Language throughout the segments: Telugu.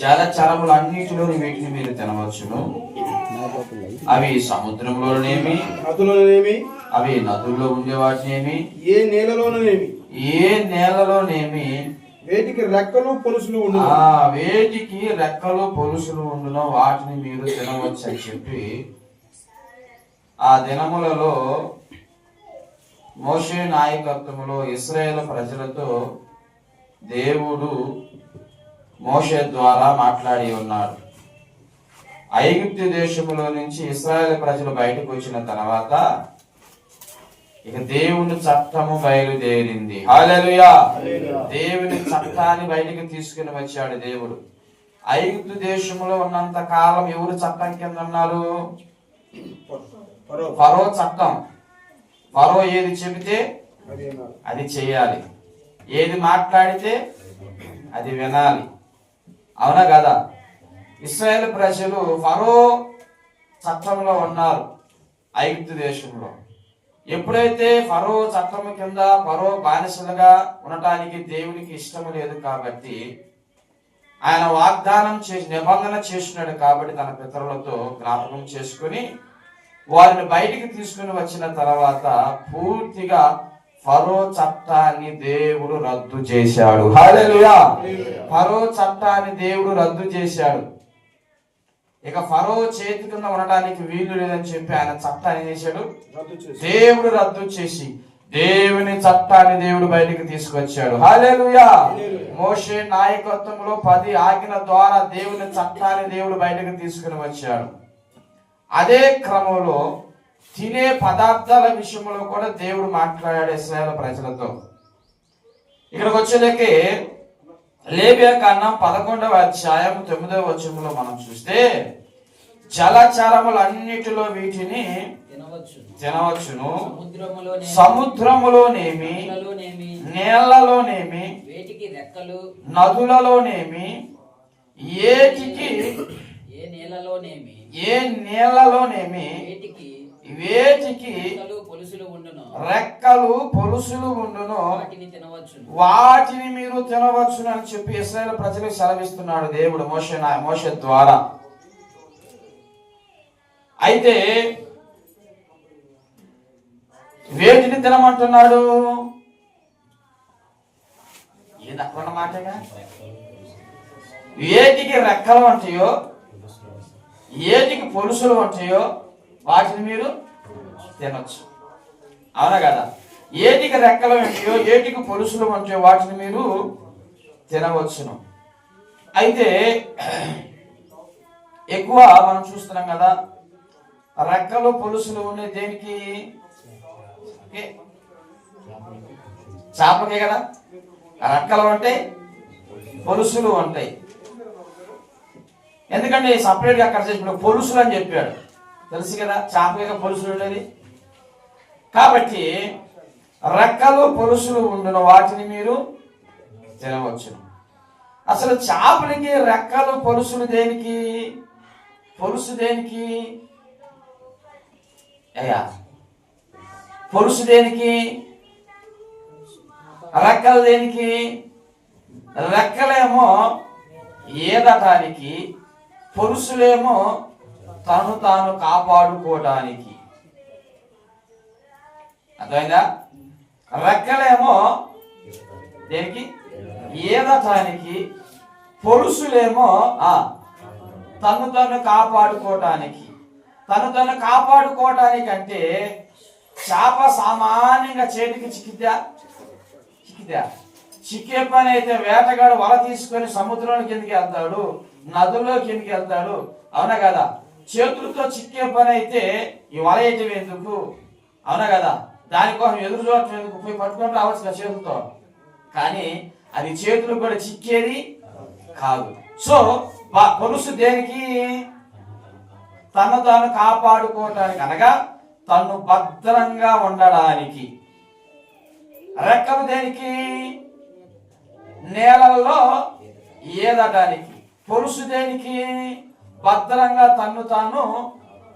జలచరములన్నిటిలోని వీటిని మీరు తినవచ్చును. అవి సముద్రంలోనేమి, నదులలోనేమి, అవి నదుల్లో ఉండే వాటినేమి, ఏ నేలలోనేమి, వేటికి రెక్కలు పొలుసులు ఉండును. వేటికి రెక్కలు పొలుసులు ఉండునో వాటిని మీరు తినవచ్చు అని చెప్పి ఆ దినములలో మోషే నాయకత్వములో ఇశ్రాయేలు ప్రజలతో దేవుడు మోషే ద్వారా మాట్లాడి ఉన్నాడు. ఐగుప్తు దేశములో నుంచి ఇశ్రాయేలు ప్రజలు బయటకు వచ్చిన తర్వాత ఇక దేవుని చట్టము బయలుదేరింది. హల్లెలూయా. దేవుని చట్టాన్ని బయటికి తీసుకుని వచ్చాడు దేవుడు. ఐగుప్తు దేశంలో ఉన్నంత కాలం ఎవరు చట్టం కింద ఉన్నారు? ఫరో చట్టం. ఫరో ఏది చెబితే అది చేయాలి, ఏది మాట్లాడితే అది వినాలి. అవునా కదా? ఇశ్రాయేలు ప్రజలు ఫరో చట్టంలో ఉన్నారు ఐగుప్తు దేశంలో. ఎప్పుడైతే ఫరో చట్టము కింద ఫరో బానిసలుగా ఉండటానికి దేవునికి ఇష్టము లేదు కాబట్టి ఆయన వాగ్దానం చేసి నిబంధన చేసినాడు కాబట్టి తన పితరులతో జ్ఞాపకం చేసుకుని వారిని బయటికి తీసుకుని వచ్చిన తర్వాత పూర్తిగా ఫరో చట్టాన్ని దేవుడు రద్దు చేశాడు. హల్లెలూయా. ఫరో చట్టాన్ని దేవుడు రద్దు చేశాడు. ఇక ఫరో చేతి కింద ఉండడానికి వీలు లేదని చెప్పి ఆయన చట్టాన్ని చేశాడు, దేవుడు రద్దు చేసి దేవుని చట్టాన్ని దేవుడు బయటికి తీసుకొచ్చాడు. హల్లెలూయా. మోషే నాయకత్వంలో 10 ఆజ్ఞల ద్వారా దేవుని చట్టాన్ని దేవుడు బయటకు తీసుకుని వచ్చాడు. అదే క్రమంలో తినే పదార్థాల విషయంలో కూడా దేవుడు మాట్లాడాడు ఇశ్రాయేలు ప్రజలతో. ఇక్కడికి వచ్చేలకి లేవియాకాండం 11వ అధ్యాయం 9వ వచనంలో మనం చూస్తే జలచరములన్నిటిలో వీటిని తినవచ్చును, సముద్రములోనేమి, నేలలోనేమి, నదులలోనేమి, ఏ నేలలోనేమి వేటికి రెక్కలు పొలుసులు ఉండును వాటిని మీరు తినవచ్చును అని చెప్పి ఇశ్రాయేలు ప్రజలకు సెలవిస్తున్నాడు దేవుడు మోషే ద్వారా. అయితే వేటిని తినమంటున్నాడు? ఏది అక్కడ మాటగా ఏటికి రెక్కలు ఉంటాయో, ఏటికి పొలుసులు ఉంటాయో వాటిని మీరు తినొచ్చు. అవునా కదా? ఏటికి రెక్కలు ఉంటాయో, ఏటికి పొలుసులు ఉంటాయో వాటిని మీరు తినవచ్చును. అయితే ఎక్కువ మనం చూస్తున్నాం కదా, రెక్కలు పొలుసులు ఉండే దేనికి? చేపలకే కదా రెక్కలు ఉంటాయి, పొలుసులు ఉంటాయి. ఎందుకంటే సపరేట్గా అక్కడ చేసిన పొలుసులు అని చెప్పాడు, తెలుసు కదా, చేపలుగా పొలుసులు ఉండేది. కాబట్టి రెక్కలు పొలుసులు ఉండున వాటిని మీరు తినవచ్చు. అసలు చేపలకి రెక్కలు పొలుసులు దేనికి? పొలుసు దేనికి అయ్యా? పొలుసు దేనికి? రెక్కలు దేనికి? రెక్కలేమో ఈదటానికి, పొలుసులేమో తను తాను కాపాడుకోవడానికి. అర్థమైందా? రెక్కలేమో దేనికి? ఈదటానికి, పొలుసులేమో తను తను కాపాడుకోవటానికి. తను తను కాపాడుకోవటానికి అంటే చేప సామాన్యంగా చేతికి చిక్కిద్దా? చిక్కే పని అయితే వేటగాడు వల తీసుకొని సముద్రంలోకి ఎందుకు వెళ్తాడు, నదుల్లోకి ఎందుకు వెళ్తాడు? అవునా కదా? చేతులతో చిక్కే పని అయితే ఈ వల వేయటం ఎందుకు? అవునా కదా? దానికోసం ఎదురు చూడటం ఎందుకు? పోయి పట్టుకొని రావచ్చు కదా చేతులతో. కానీ అది చేతులు కూడా చిక్కేది కాదు. సో పొలుసు దేనికి? తను తాను కాపాడుకోవటానికి, అనగా తను భద్రంగా ఉండడానికి. రెక్కలు దేనికి? నేలల్లో ఈదటానికి. పొలుసు దేనికి? భద్రంగా తన్ను తాను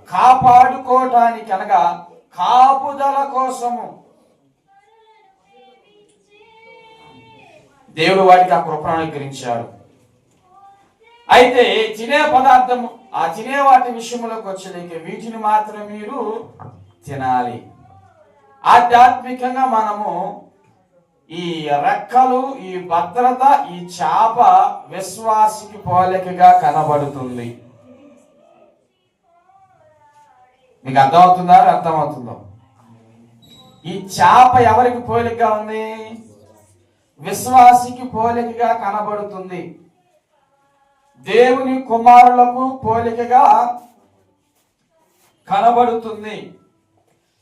కాపాడుకోవటానికి, అనగా కాపుదల కోసము. దేవుడు వాటికి ఆ కృపను అనుగ్రహించాడు. అయితే తినే పదార్థము, ఆ తినే వాటి విషయంలోకి వచ్చేది వీటిని మాత్రం మీరు తినాలి. ఆధ్యాత్మికంగా మనము ఈ రెక్కలు, ఈ భద్రత, ఈ చాప విశ్వాసికి పోలికగా కనబడుతుంది. మీకు అర్థమవుతుందా? అర్థమవుతుందో? ఈ చాప ఎవరికి పోలికగా ఉంది? విశ్వాసికి పోలికగా కనబడుతుంది. దేవుని కుమారులకు పోలికగా కనబడుతుంది.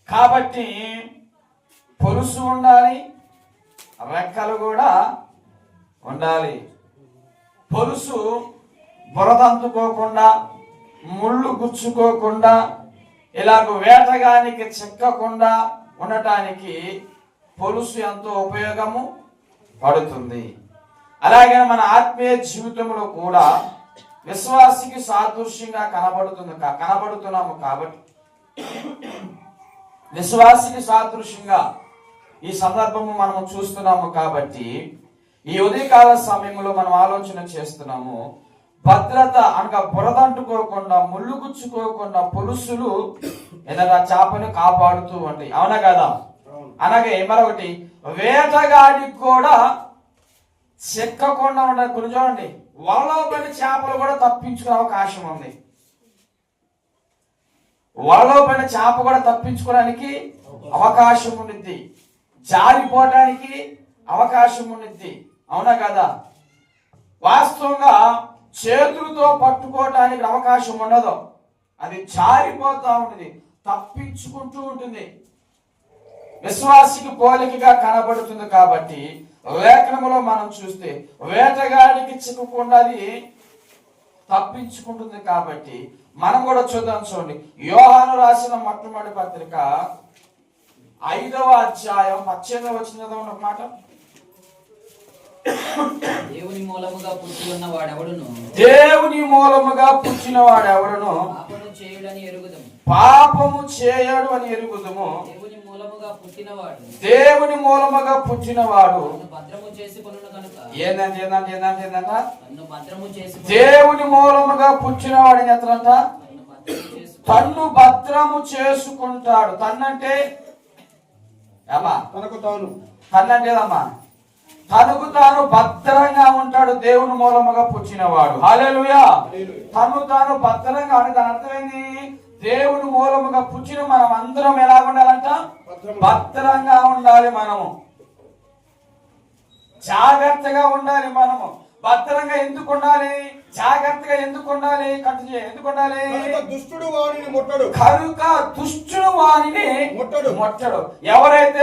కాబట్టి పొలుసు ఉండాలి, రెక్కలు కూడా ఉండాలి. పొలుసు బురదంతుకోకుండా, ముళ్ళు గుచ్చుకోకుండా, ఇలాగ వేటగానికి చిక్కకుండా ఉండటానికి పొలుసు ఎంతో ఉపయోగము పడుతుంది. అలాగే మన ఆత్మీయ జీవితంలో కూడా విశ్వాసికి సాదృశ్యంగా కనబడుతున్నాము కాబట్టి, విశ్వాసికి సాదృశ్యంగా ఈ సందర్భము మనము చూస్తున్నాము కాబట్టి, ఈ ఉదయకాల సమయంలో మనం ఆలోచన చేస్తున్నాము. భద్రత అనగా బురదంటుకోకుండా, ముళ్ళు గుచ్చుకోకుండా పొలుసులు ఏదైనా చేపను కాపాడుతూ ఉంటాయి. అవునా కదా? అలాగే మరొకటి, వేటగాడికి కూడా చిక్కకుండా ఉండాలి. కొన్ని చూడండి, వలలో పడిన చేపలు కూడా తప్పించుకునే అవకాశం ఉంది. వలలో పడిన చేప కూడా తప్పించుకోవడానికి అవకాశం ఉండిద్ది, జారిపోవడానికి అవకాశం ఉండిద్ది. అవునా కదా? వాస్తవంగా చేతులతో పట్టుకోవటానికి అవకాశం ఉండదు, అది జారిపోతా ఉంటుంది, తప్పించుకుంటూ ఉంటుంది. విశ్వాసికి పోలికగా కనబడుతుంది కాబట్టి లేఖనములో మనం చూస్తే వేటగాడికి చిక్కకుండా అది తప్పించుకుంటుంది. కాబట్టి మనం కూడా చూద్దాం. చూడండి, యోహాను రాసిన మొట్టమొదటి పత్రిక 5వ అధ్యాయం 18వ వచనం ఒక మాట. దేవుని మూలముగా పుట్టి ఉన్న వాడెవడును, దేవుని మూలముగా పుట్టిన వాడెవడును పాపము చేయుడని ఎరుగుదుము, పాపము చేయడు అని ఎరుగుదుము. దేవుని మూలముగా పుట్టినవాడు, దేవుని మూలముగా పుట్టినవాడు తన్ను భద్రము చేసుకొనును గనుక. ఏందంటే తన్ను భద్రము చేసుకొను, దేవుని మూలముగా పుట్టినవాడు ఏం చేస్తాడంట? తన్ను భద్రము చేసుకొను, తన్ను భద్రము చేసుకుంటాడు. తన్నంటే ఏమా? తనకు తాను. తన్నంటేదమ్మా, తనకు తాను భద్రంగా ఉంటాడు దేవుని మూలముగా పుట్టినవాడు. హల్లెలూయా. తను తాను భద్రంగా ఉండి, దాని అర్థమైంది, దేవుని మూలముగా పుట్టిన మనం అందరం ఎలా ఉండాలంట? భద్రంగా ఉండాలి. మనము జాగ్రత్తగా ఉండాలి. మనము భద్రంగా ఎందుకు ఉండాలి? జాగ్రత్తగా ఎందుకు ఉండాలి? ఎందుకు ఉండాలి? దుష్టుడు వాడిని ముట్టడు. కనుక దుష్టుడు వారిని ముట్టడు. ఎవరైతే